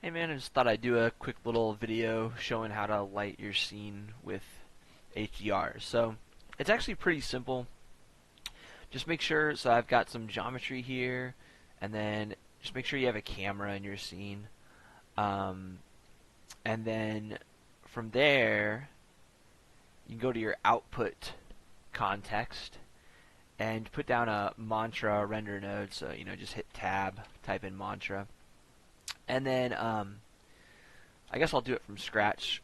Hey man, I just thought I'd do a quick little video showing how to light your scene with HDR. So it's actually pretty simple. Just make sure, so I've got some geometry here, and then just make sure you have a camera in your scene. Um, and then from there, you can go to your output context and put down a mantra render node. So, just hit tab, type in mantra. And then I guess I'll do it from scratch.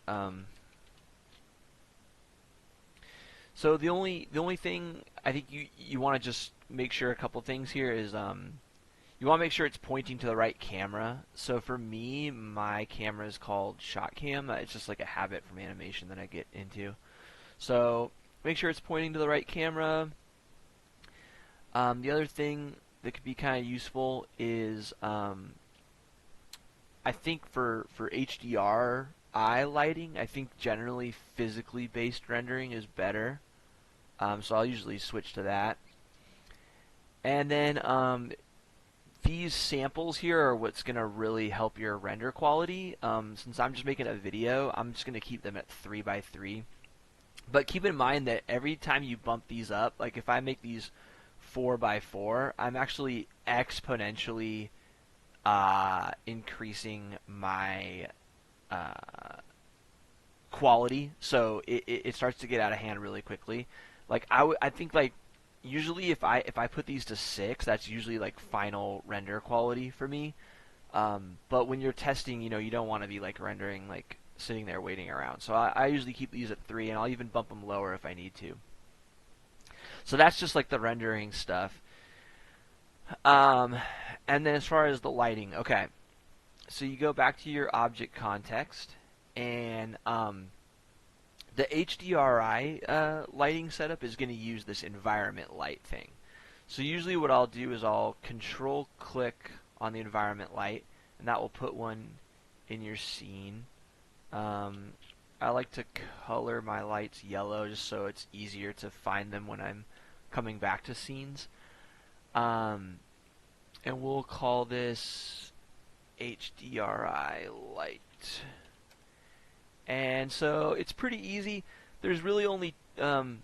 So the only thing I think you want to just make sure a couple things here is you want to make sure it's pointing to the right camera. So for me, my camera is called ShotCam. It's just like a habit from animation that I get into. So make sure it's pointing to the right camera. The other thing that could be kind of useful is I think for HDRI lighting, I think generally physically based rendering is better. So I'll usually switch to that. And then these samples here are what's going to really help your render quality. Since I'm just making a video, I'm just going to keep them at 3 by 3. But keep in mind that every time you bump these up, like if I make these 4 by 4, I'm actually exponentially increasing my quality, so it starts to get out of hand really quickly. Like I think like usually if I put these to 6, that's usually like final render quality for me. But when you're testing, you don't want to be like rendering like sitting there waiting around. So I usually keep these at 3, and I'll even bump them lower if I need to. So that's just like the rendering stuff. Um, and then as far as the lighting, okay. So you go back to your object context, and the HDRI lighting setup is going to use this environment light thing. So usually what I'll do is I'll control click on the environment light, and that will put one in your scene. I like to color my lights yellow just so it's easier to find them when I'm coming back to scenes. Um, and we'll call this HDRI light. And so it's pretty easy. There's really only two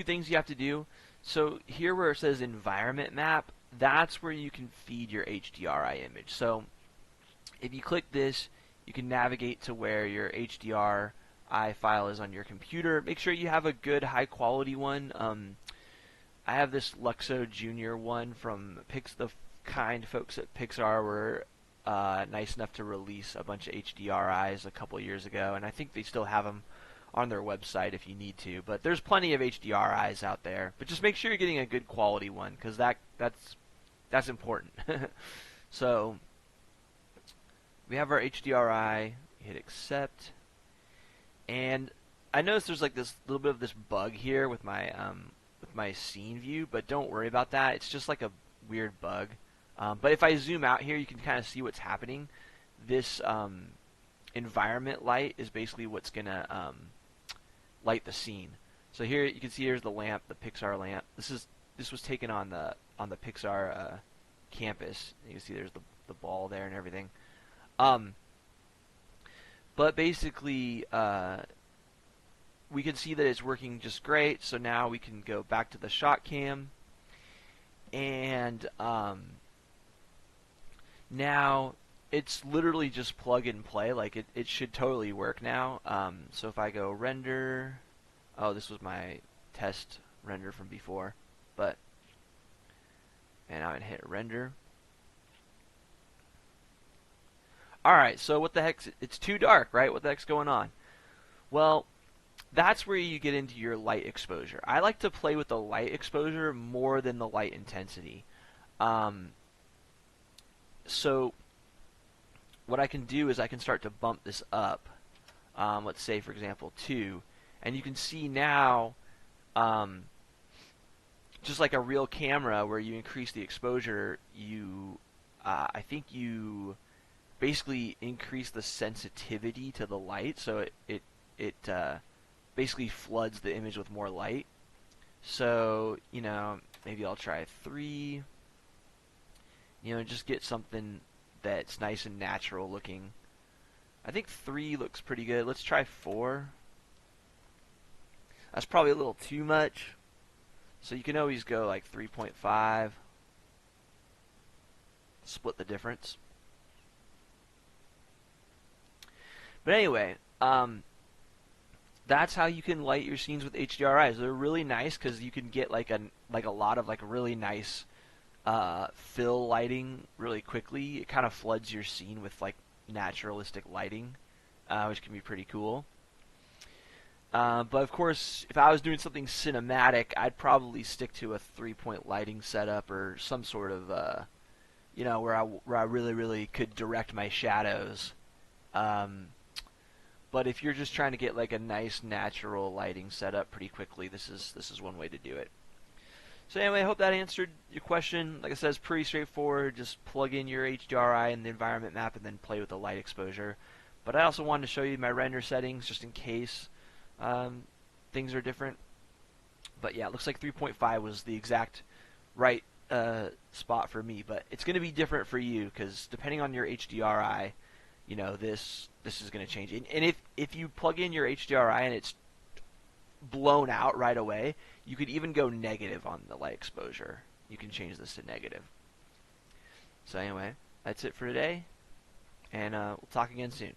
things you have to do. So here where it says environment map, that's where you can feed your HDRI image. So if you click this, you can navigate to where your HDRI file is on your computer. Make sure you have a good high quality one. I have this Luxo Junior one from the kind folks at Pixar were nice enough to release a bunch of HDRIs a couple years ago, and I think they still have them on their website if you need to. But there's plenty of HDRIs out there. But just make sure you're getting a good quality one, because that's important. So we have our HDRI. Hit accept, and I noticed there's like this little bit of this bug here with my scene view, but don't worry about that. It's just like a weird bug. But if I zoom out here, you can kind of see what's happening. This environment light is basically what's gonna light the scene. So here you can see here's the lamp, the Pixar lamp. This was taken on the Pixar campus. You can see there's the ball there and everything. But basically, we can see that it's working just great. So now we can go back to the shot cam, and now it's literally just plug and play. Like it should totally work now. So if I go render, oh, this was my test render from before, and I'm gonna hit render. All right, so what the heck's it's too dark, right? What the heck's going on? Well, that's where you get into your light exposure. I like to play with the light exposure more than the light intensity. So what I can do is I can start to bump this up. Let's say, for example, 2. And you can see now, just like a real camera where you increase the exposure, I think you basically increase the sensitivity to the light, so it basically floods the image with more light. So, maybe I'll try 3. Just get something that's nice and natural looking. I think 3 looks pretty good. Let's try 4. That's probably a little too much. So you can always go like 3.5. Split the difference. But anyway, that's how you can light your scenes with HDRIs. They're really nice because you can get like a lot of like really nice fill lighting really quickly. It kind of floods your scene with like naturalistic lighting, which can be pretty cool. But of course, if I was doing something cinematic, I'd probably stick to a 3-point lighting setup or some sort of, where I really could direct my shadows. Um, but if you're just trying to get like a nice natural lighting setup pretty quickly, this is one way to do it. So anyway, I hope that answered your question. Like I said, it's pretty straightforward. Just plug in your HDRI and the environment map and then play with the light exposure. But I also wanted to show you my render settings just in case things are different. But yeah, it looks like 3.5 was the exact right spot for me. But it's going to be different for you because depending on your HDRI, this is going to change. And if you plug in your HDRI and it's blown out right away, you could even go negative on the light exposure. You can change this to negative. So anyway, that's it for today, and we'll talk again soon.